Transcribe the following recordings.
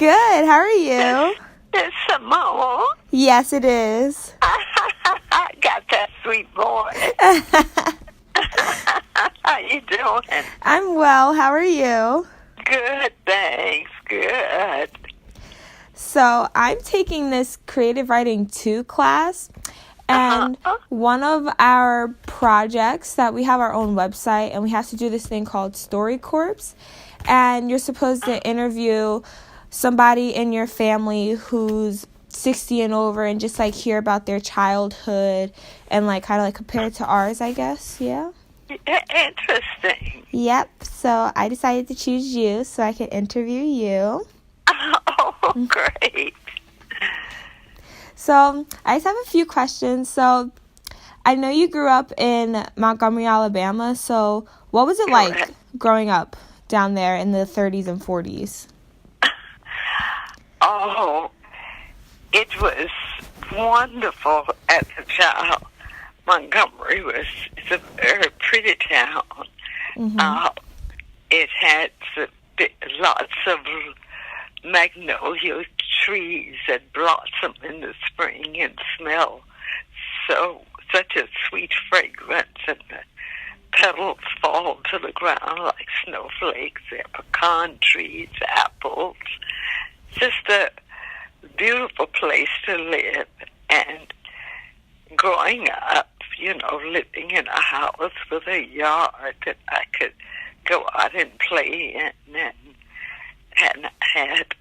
Good. How are you? It's Simone. Yes, it is. I got that sweet voice. How you doing? I'm well. How are you? Good, thanks. Good. So, I'm taking this Creative Writing 2 class, and one of our projects that we have our own website, and we have to do this thing called Story Corps, and you're supposed to interview somebody in your family who's 60 and over and just like hear about their childhood and like kind of like compare it to ours, I guess. Yeah. Interesting. Yep. So I decided to choose you so I could interview you. Oh, great. So I just have a few questions. So I know you grew up in Montgomery, Alabama. So what was it like growing up down there in the 30s and 40s? Oh, it was wonderful as a child. Montgomery it's a very pretty town. Mm-hmm. It had lots of magnolia trees that blossom in the spring and smell such a sweet fragrance, and the petals fall to the ground like snowflakes. There are pecan trees, apples. Just a beautiful place to live. And growing up, living in a house with a yard that I could go out and play in, and had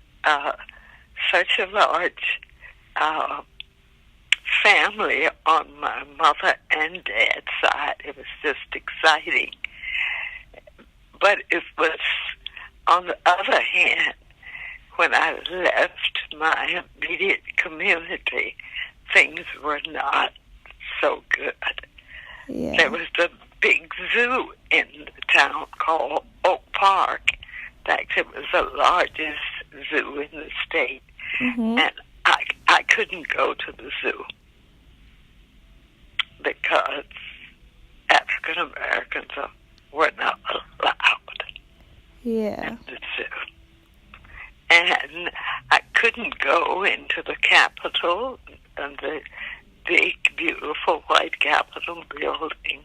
such a large family on my mother and dad's side. It was just exciting. But it was, on the other hand, when I left my immediate community, things were not so good. Yeah. There was a big zoo in the town called Oak Park. In fact, it was the largest zoo in the state. Mm-hmm. And I couldn't go to the zoo because African Americans were not allowed Yeah. in the zoo. And I couldn't go into the Capitol and the big, beautiful white Capitol building.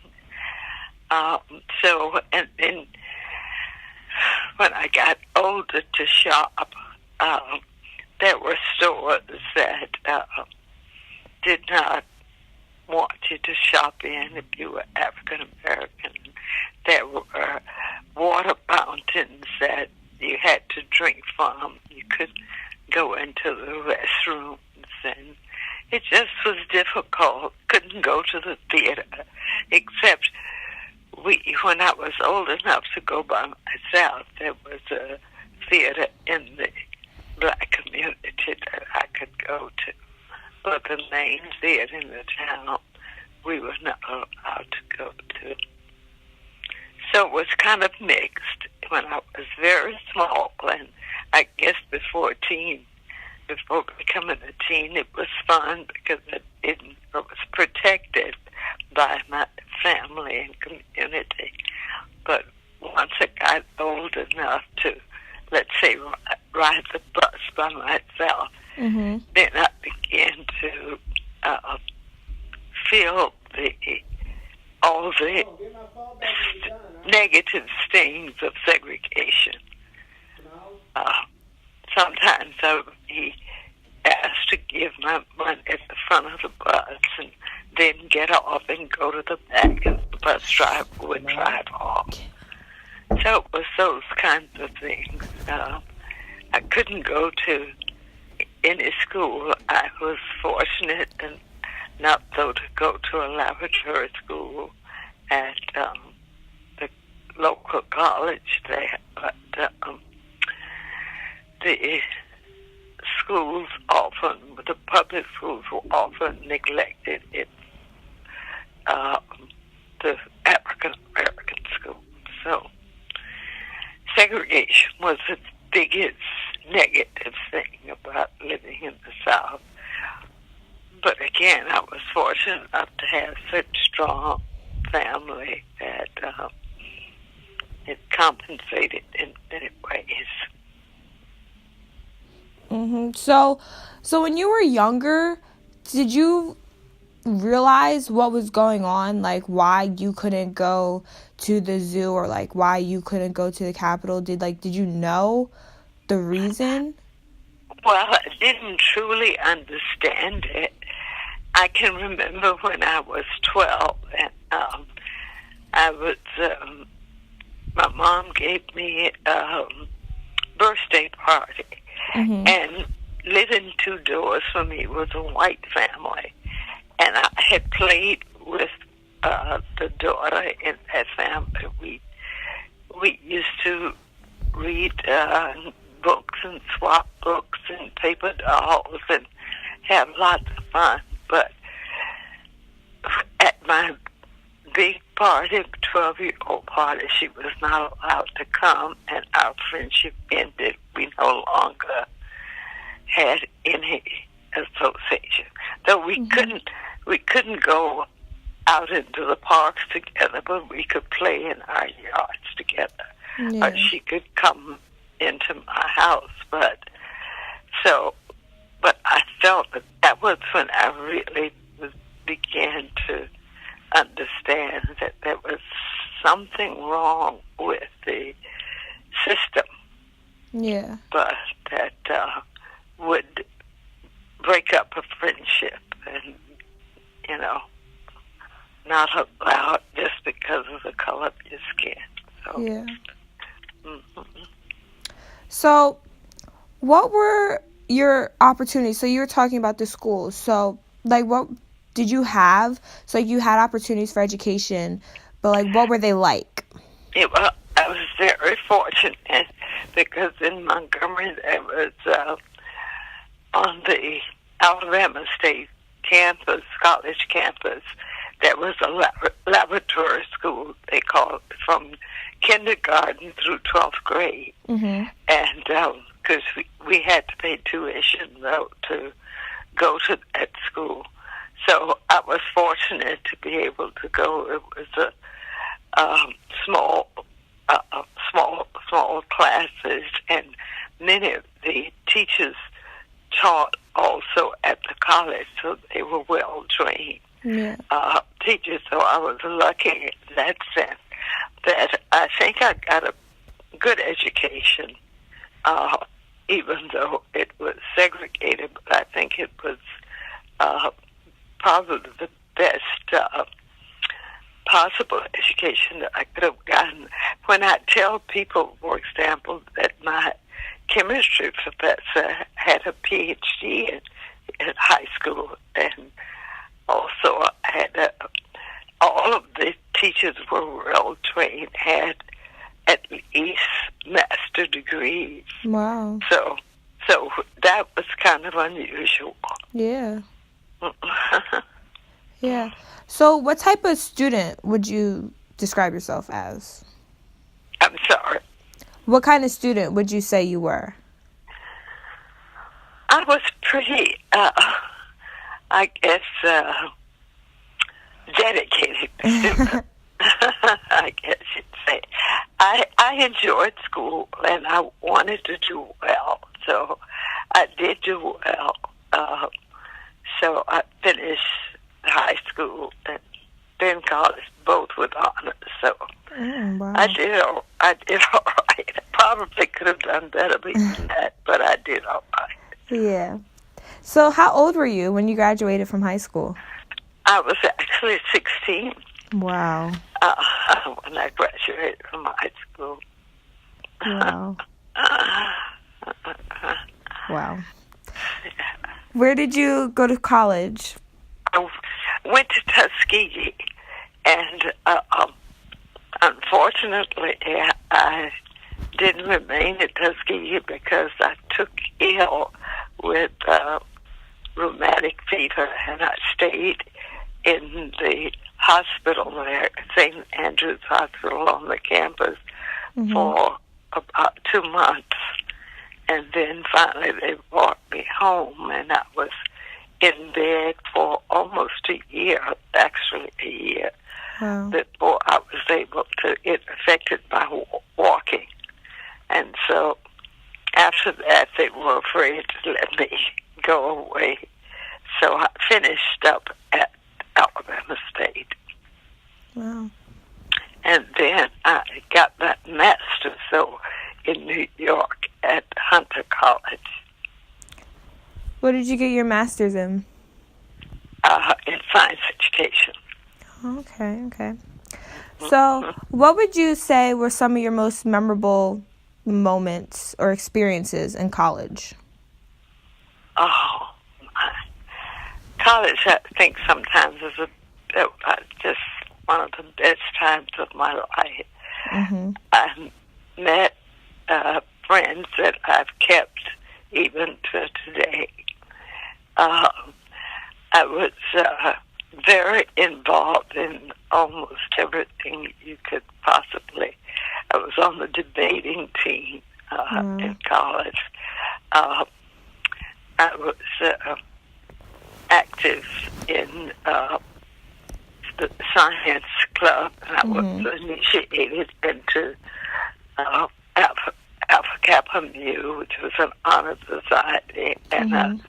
And then when I got older to shop, there were stores that did not want you to shop in if you were African American. There were water fountains that you had to drink from. You could go into the restrooms, and it just was difficult. Couldn't go to the theater, except when I was old enough to go by myself, there was a theater in the black community that I could go to. But the main theater in the town, we were not allowed to go to. So it was kind of mixed. When I was very small, and I guess before becoming a teen, it was fun because it was protected by my family and community. But once I got old enough to, let's say, ride the bus by myself, Mm-hmm. then I began to feel all the negative stings of segregation. Sometimes I would be asked to give my money at the front of the bus and then get off and go to the back, and the bus driver would drive off. So it was those kinds of things. I couldn't go to any school. I was fortunate enough, though, to go to a laboratory school at the local college there, but the schools often, the public schools were often neglected in the African American schools. So segregation was the biggest negative thing about living in the South. But again, I was fortunate enough to have such strong family that it compensated in many ways. So when you were younger, did you realize what was going on, like why you couldn't go to the zoo or like why you couldn't go to the Capitol? Did you know the reason? Well, I didn't truly understand it. I can remember when I was 12, and I was, my mom gave me a birthday party, and living 2 doors from me was a white family, and I had played with the daughter in that family. We used to read books and swap books and paper dolls and have lots of fun. But at my big party, 12-year-old party, she was not allowed to come, and our friendship ended. We no longer had any association. Though we couldn't go out into the parks together, but we could play in our yards together. Yeah. Or she could come into my house, but I felt that was when I really began to understand that there was something wrong with the system. Yeah. But that would break up a friendship and, not allow it just because of the color of your skin. So, Yeah. So, what were your opportunities? So you were talking about the schools. So, what did you have? So you had opportunities for education, but what were they like? I was very fortunate because in Montgomery there was on the Alabama State campus, college campus, there was a laboratory school, they called it, from kindergarten through 12th grade. And because we had to pay tuition, though, to go to that school. So I was fortunate to be able to go. It was a small classes, and many of the teachers taught also at the college, so they were well trained teachers. So I was lucky in that sense that I think I got a good education, even though it was segregated. But I think it was probably the best possible education that I could have gotten. When I tell people, for example, that my chemistry professor had a PhD in high school, and also had all of the teachers were well trained, had at least master degrees. Wow. So that was kind of unusual. Yeah. Yeah. So what type of student would you describe yourself as? I'm sorry. What kind of student would you say you were? I was pretty, I guess, dedicated student. I guess you'd say. I enjoyed school, and I wanted to do well, so I did do well. So I finished high school and then college, both with honors. So wow. I did all right. I probably could have done better than that, but I did all right. Yeah. So how old were you when you graduated from high school? I was actually 16. Wow. When I graduated from high school. Wow. Wow. Where did you go to college? I went to Tuskegee, and unfortunately, I didn't remain at Tuskegee because I took ill with rheumatic fever, and I stayed in the hospital there, St. Andrew's Hospital on the campus, for about 2 months. And then finally they brought me home, and I was in bed for almost a year, actually a year, before I was able to, it affected my walking. And so after that, they were afraid to let me go away. So I finished up at Alabama State. Wow. And then I got that master's, though, in New York at Hunter College. What did you get your master's in? In science education. Okay. So, what would you say were some of your most memorable moments or experiences in college? Oh, college, I think sometimes is just one of the best times of my life. Mm-hmm. I met friends that I've kept even to today. I was very involved in almost everything you could possibly. I was on the debating team in college. I was active in the science club. I was initiated into Alpha Kappa Mu, which was an honor society, and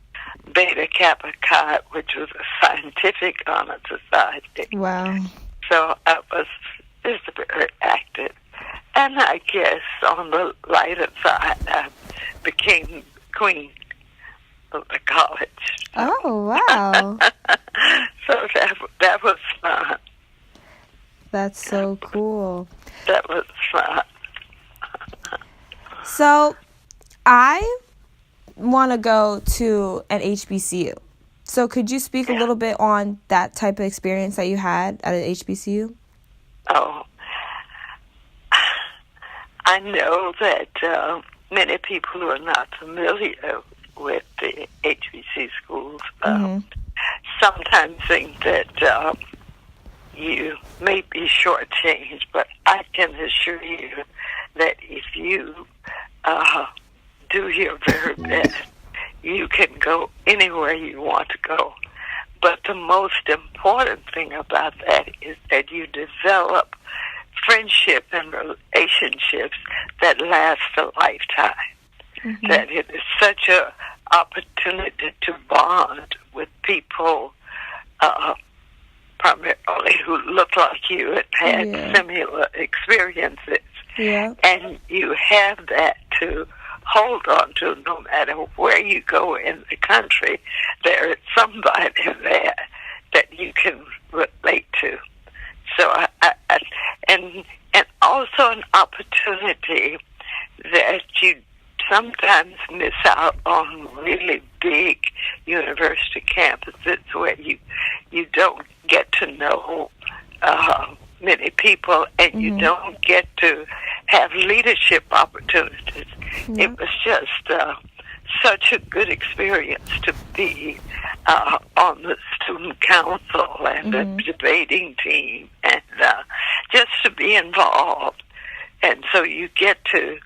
Beta Kappa Chi, which was a scientific honor society. Wow. So I was just very active. And I guess on the lighter side, I became queen of the college. Oh, wow. So that was fun. That's so cool. That was fun. So, I want to go to an HBCU. So, could you speak a little bit on that type of experience that you had at an HBCU? Oh, I know that many people who are not familiar with the HBC schools sometimes think that you may be shortchanged, but I can assure you that if you do your very best, you can go anywhere you want to go. But the most important thing about that is that you develop friendship and relationships that last a lifetime. That it is such an opportunity to bond with people primarily who look like you and had similar experiences. Yeah. And you have that to hold on to no matter where you go in the country. There is somebody there that you can relate to. So and also an opportunity that you sometimes miss out on really big university campuses where you don't get to know many people and you don't get to have leadership opportunities. It was just such a good experience to be on the student council and the debating team and just to be involved. And so you get to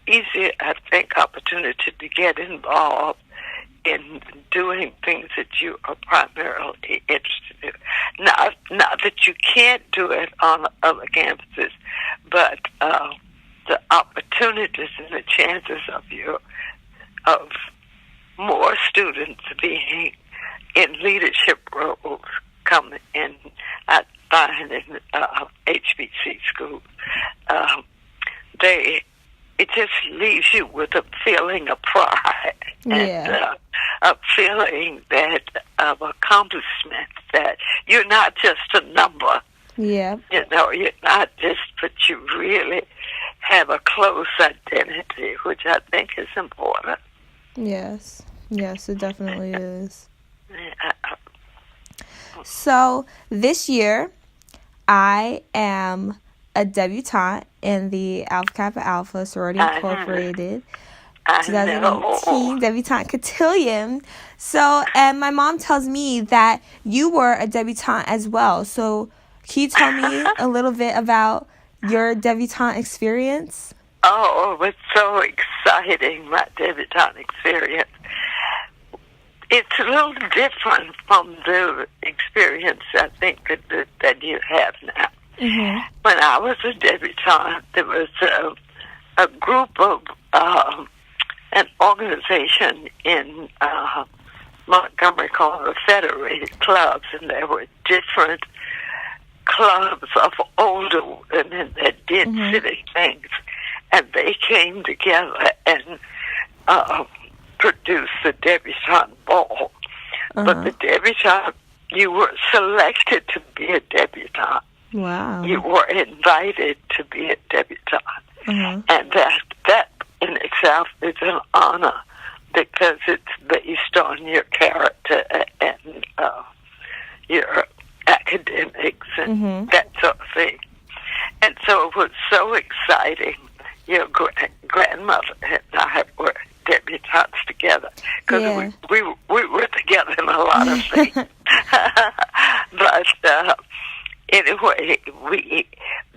easy, I think, opportunity to get involved in doing things that you are primarily interested in. Not that you can't do it on other campuses, but the opportunities and the chances of more students being in leadership roles come in, I find, in HBC schools. It just leaves you with a feeling of pride and a feeling of accomplishment, that you're not just a number. Yeah. You know, you're not just, but you really have a close identity, which I think is important. Yes, it definitely is. So this year, I am a debutante in the Alpha Kappa Alpha Sorority Incorporated 2018 Debutante Cotillion. So, and my mom tells me that you were a debutante as well. So, can you tell me a little bit about your debutante experience? Oh, it was so exciting, my debutante experience. It's a little different from the experience, I think, that you have now. When I was a debutante, there was a group of an organization in Montgomery called the Federated Clubs, and there were different clubs of older women that did civic things, and they came together and produced the debutante ball. But the debutante, you were selected to be a debutante. Wow. You were invited to be a debutante. And that in itself is an honor, because it's based on your character and your academics and that sort of thing. And so it was so exciting. Your grandmother and I were debutantes together, because we were together in a lot of things. But anyway,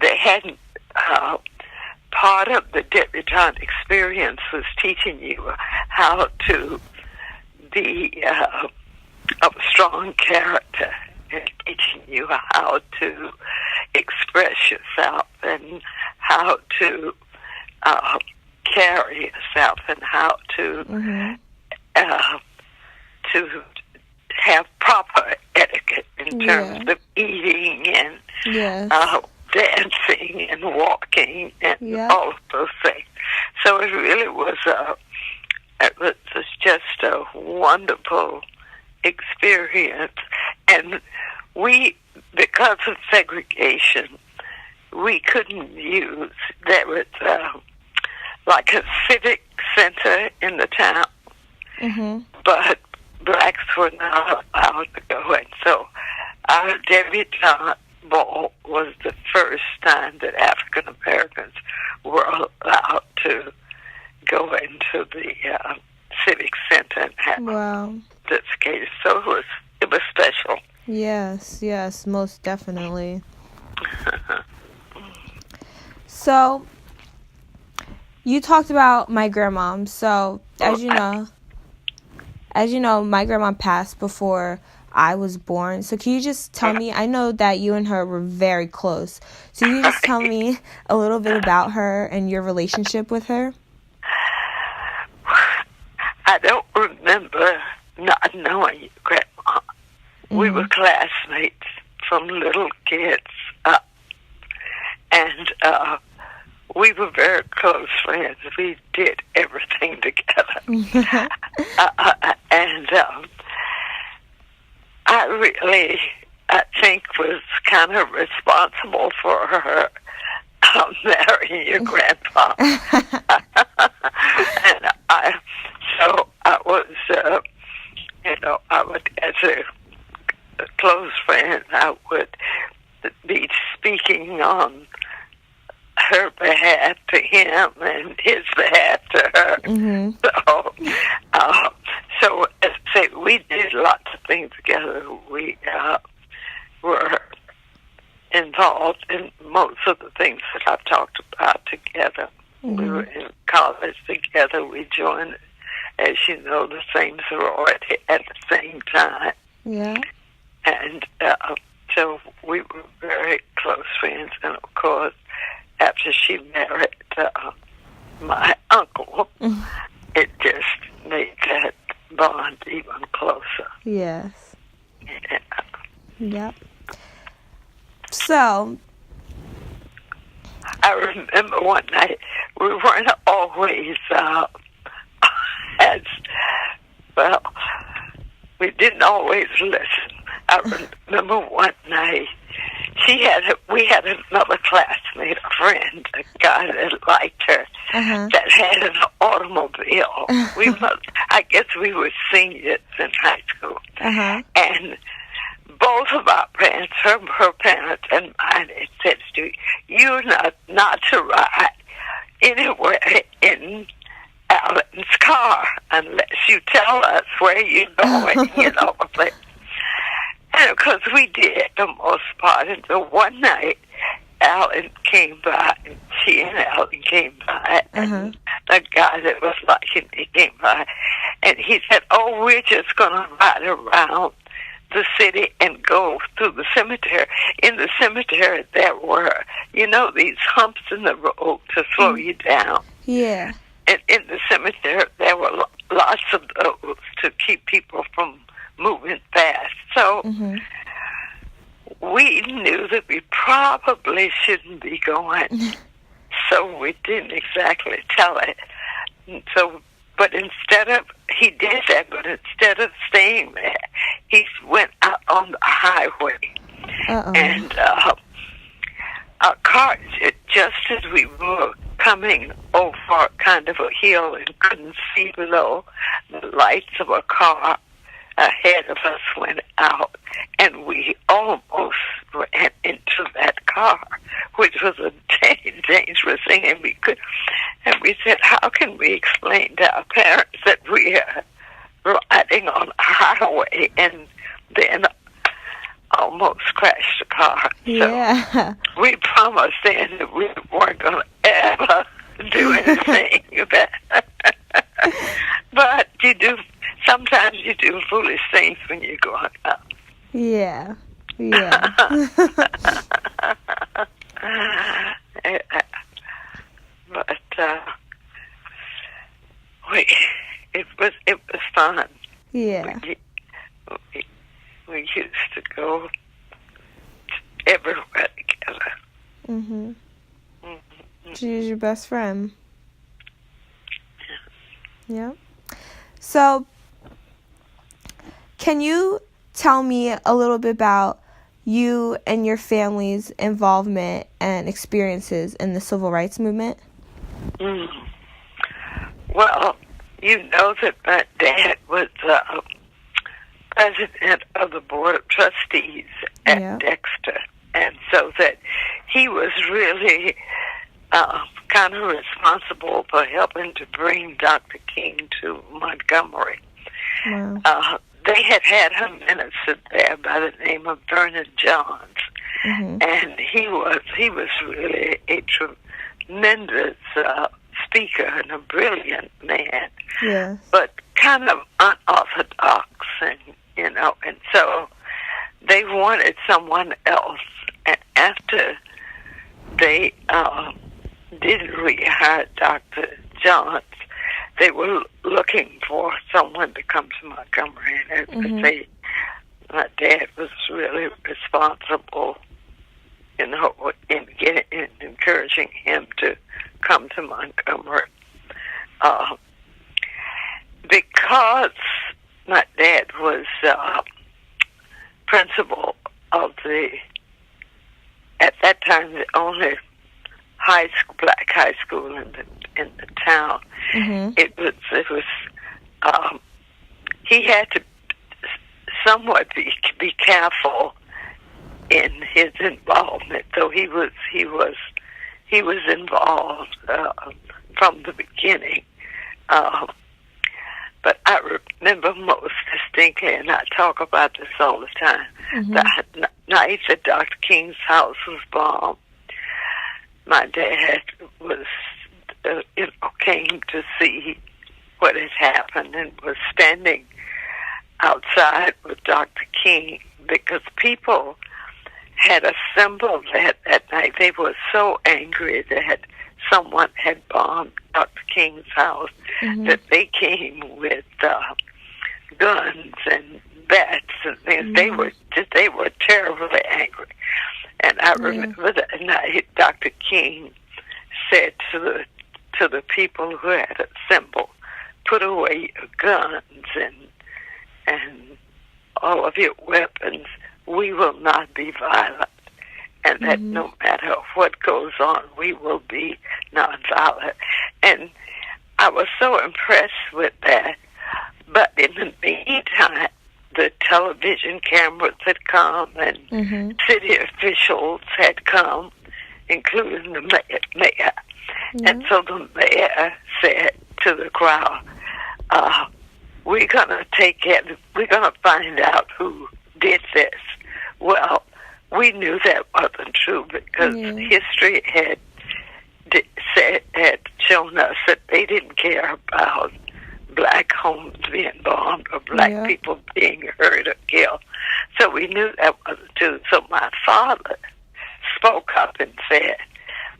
they hadn't. Part of the debutante experience was teaching you how to be of strong character, and teaching you how to express yourself and how to carry yourself and how to have proper etiquette in terms of eating and dancing and walking and all of those things. So it really was just a wonderful experience. And we, because of segregation, we couldn't use, there was like a civic center in the town, but blacks were not allowed to go in. So our debutante ball was the first time that African Americans were allowed to go into the civic center and have this case. So it was special. Yes, most definitely. So you talked about my grandmom. So as you know, my grandma passed before I was born. So can you just tell me, I know that you and her were very close. So can you just tell me a little bit about her and your relationship with her? I don't remember not knowing you, Grandma. We were classmates from little kids up. And we were very close friends. We did everything together. And I think, was kind of responsible for her marrying your grandpa. And I was, I would, as a close friend, I would be speaking on her behalf to him and his behalf to her. So as I say, we did lots of things together. We were involved in most of the things that I've talked about together. We were in college together. We joined, as you know, the same sorority at the same time. Yeah. And so we were very close friends. And of course, after she married my uncle, it just made that bond even closer. Yes. Yeah. Yep. So I remember one night, we weren't always as well, we didn't always listen. I remember one night, we had another classmate, a friend, a guy that liked her, that had an automobile. I guess we were seniors in high school. And both of our parents, her parents and mine, had said to you not to ride anywhere in Alan's car unless you tell us where you're going, And of course we did the most part. And so one night, Alan came by, and she and Alan came by, and the guy that was liking me came by, and he said, "Oh, we're just going to ride around the city and go through the cemetery." In the cemetery, there were, these humps in the road to slow you down. Yeah. And in the cemetery, there were lots of those to keep people from moving fast. So Mhm. we knew that we probably shouldn't be going. So we didn't exactly tell it. So, but he did that, but instead of staying there, he went out on the highway. Uh-oh. And a car, just as we were coming over kind of a hill and couldn't see below, the lights of a car ahead of us went out, and we almost ran into that car, which was a dangerous thing. And we said, how can we explain to our parents that we are riding on a highway and then almost crashed the car? Yeah. So we promised then that we weren't going to ever do anything that. But sometimes you do foolish things when you're growing up. Yeah. Yeah. But it was fun. Yeah. We used to go everywhere together. Mhm. She's your best friend. Yeah. So, can you tell me a little bit about you and your family's involvement and experiences in the civil rights movement? Well, you know that my dad was president of the Board of Trustees at Dexter, and so that he was really kind of responsible for helping to bring Dr. King to Montgomery. Wow. They had a minister there by the name of Vernon Johns, and he was really a tremendous speaker and a brilliant man, but kind of unorthodox, and so they wanted someone else, and after they didn't rehire Dr. Johns, they were looking for someone to come to Montgomery, and my dad was really responsible, in encouraging him to come to Montgomery, because my dad was principal of at that time, the only black high school in the town. It was he had to somewhat be careful in his involvement, though he was involved from the beginning. But I remember most distinctly, and I talk about this all the time, the night that Dr. King's house was bombed. My dad came to see what had happened and was standing outside with Dr. King because people had assembled that night. They were so angry that someone had bombed Dr. King's house that they came with guns and bats and things. They were terribly angry. And I remember that night, Dr. King said to the people who had assembled, "Put away your guns and all of your weapons. We will not be violent, and that no matter what goes on, we will be nonviolent." And I was so impressed with that. But in the meantime, the television cameras had come, and city officials had come, including the mayor. And so the mayor said to the crowd, we're going to find out who did this. Well, we knew that wasn't true because history had shown us that they didn't care about black homes being bombed or black people being hurt or killed. So we knew that wasn't true. So my father spoke up and said,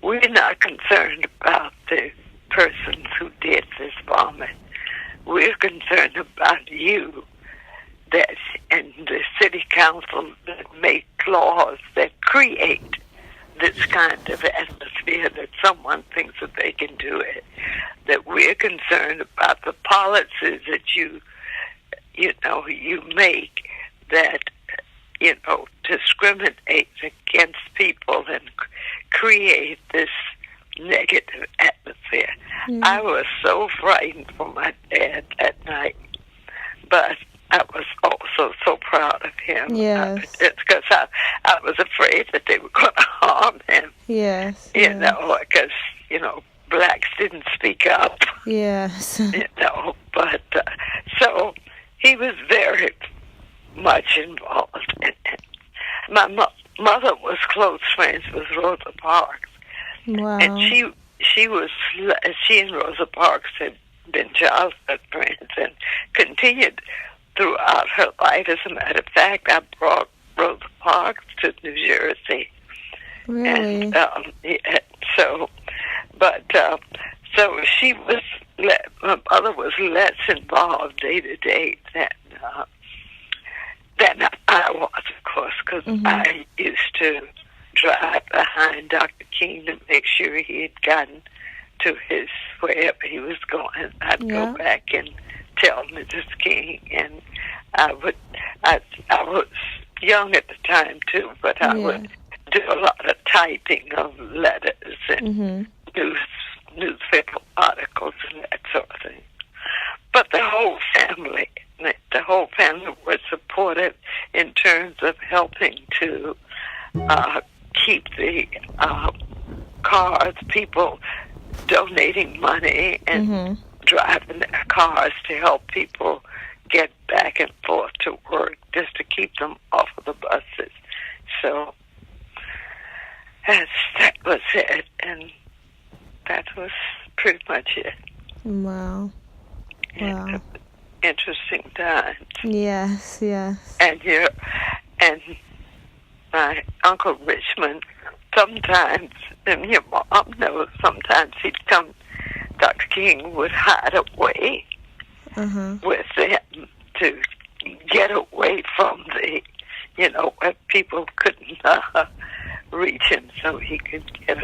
"We're not concerned about the persons who did this bombing. We're concerned about you, that and the city council that make laws that create this kind of atmosphere that someone thinks that they can do it. That we're concerned about the policies that you make that, discriminate against people and create this negative atmosphere. Mm-hmm. I was so frightened for my dad that night, but I was also so proud of him. Yes. It's because I was afraid that they were going to harm him. Yes. Because, blacks didn't speak up. Yes. But so he was very much involved in it. My mother was close friends with Rosa Parks. Wow. And she and Rosa Parks had been childhood friends and continued throughout her life. As a matter of fact, I brought Rosa Parks to New Jersey. Really? And so she was. My mother was less involved day to day than I was, of course, because I used to drive behind Dr. King to make sure he had gotten to wherever he was going. I'd go back and tell Mrs. King, and I was young at the time too, but I would do a lot of typing of letters and newspaper articles and that sort of thing. But the whole family was supportive in terms of helping to keep the cars, people donating money and driving their cars to help people get back and forth to work, just to keep them off of the buses. So that was it, and that was pretty much it. Wow. Wow. Interesting times. Yes, yes. And my Uncle Richmond, sometimes, and your mom knows, sometimes he'd come, Dr. King would hide away with them to get away from where people couldn't reach him, so he could get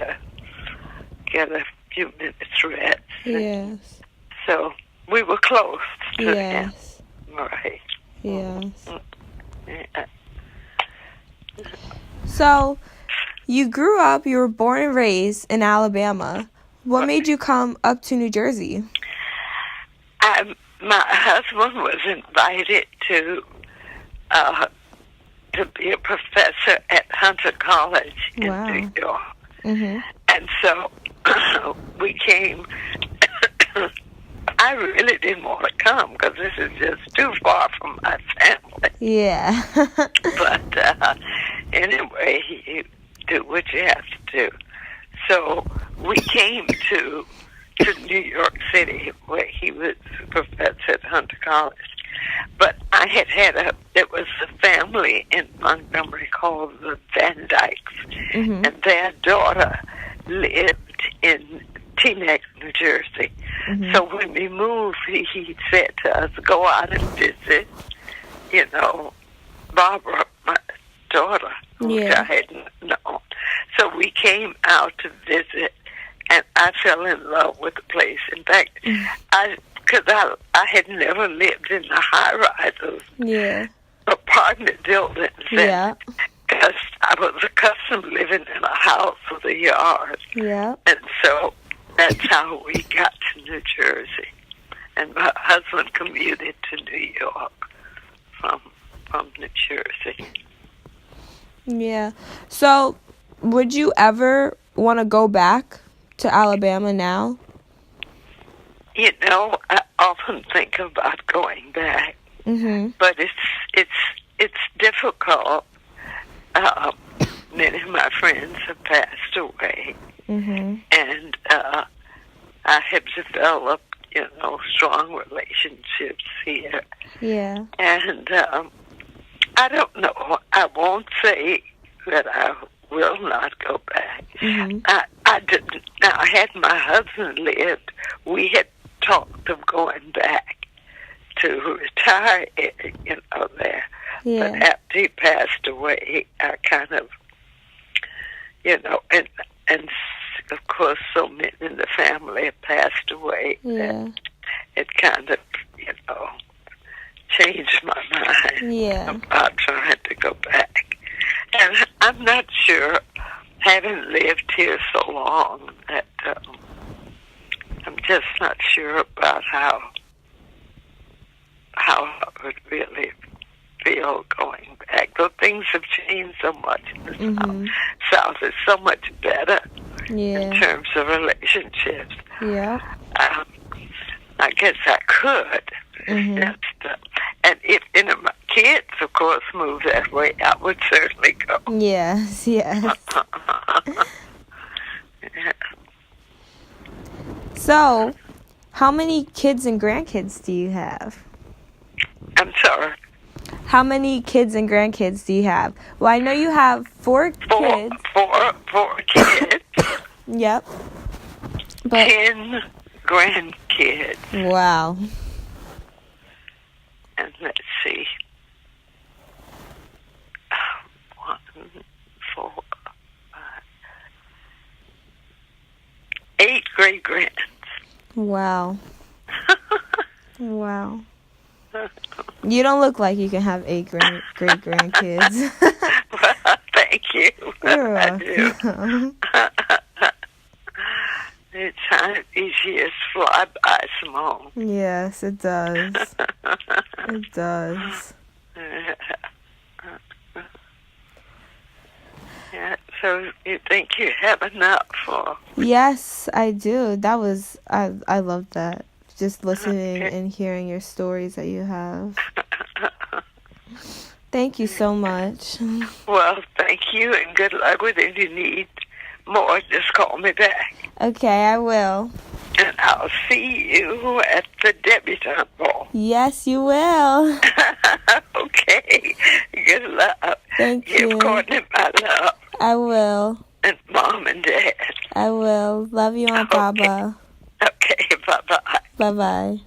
a few minutes rest. Yes. So we were close to him. Yes. Right. Yes. Yeah. So, you grew up, you were born and raised in Alabama. What made you come up to New Jersey? My husband was invited to be a professor at Hunter College in New York. Mm-hmm. And so we came. I really didn't want to come because this is just too far from my family. Yeah. But anyway, you do what you have to do. So we came to New York City, where he was a professor at Hunter College. But I had there was a family in Montgomery called the Van Dykes, and their daughter lived in Teaneck, New Jersey. So when we moved, he said to us, go out and visit, Barbara, my daughter, which I hadn't known. So we came out to visit, and I fell in love with the place. In fact, because I had never lived in the high-rises, apartment buildings. Yeah. Because I was accustomed to living in a house with a yard. Yeah. And so that's how we got to New Jersey. And my husband commuted to New York from New Jersey. Yeah. So, would you ever want to go back to Alabama now? I often think about going back, but it's difficult. Many of my friends have passed away, and I have developed, strong relationships here. Yeah. And I don't know. I won't say that I will not go back. I didn't. Now, had my husband lived we had talked of going back to retire, there. Yeah. But after he passed away, I kind of, and of course, so many in the family had passed away. Yeah. It kind of, changed my mind Yeah. about trying to go back. And I'm not sure, having lived here so long, that I'm just not sure about how I would really feel going back. Though things have changed so much in the South. Is so much better in terms of relationships. Yeah. I guess I could. Just, and if my kids, of course, move that way, I would certainly go. Yes, yes. So, how many kids and grandkids do you have? I'm sorry. How many kids and grandkids do you have? Well, I know you have four kids. Four kids. Yep. But 10 grandkids. wow. And let's see. 1, 4, 5, 8 great-grands. Wow. Wow. You don't look like you can have 8 great-grandkids. Well, thank you. You're I do. welcome. Time these years fly by, Simone. Yes, it does. It does. Yeah, so you think you have enough for? Yes, I do. I love that. Just listening and hearing your stories that you have. Thank you so much. Well, thank you, and good luck with it. If you need more, just call me back. Okay, I will. And I'll see you at the debutante ball. Yes, you will. Okay. Good luck. Thank you. Give Courtney my love. I will. And Mom and Dad. I will. Love you, Aunt Baba. Okay, bye-bye. Bye-bye.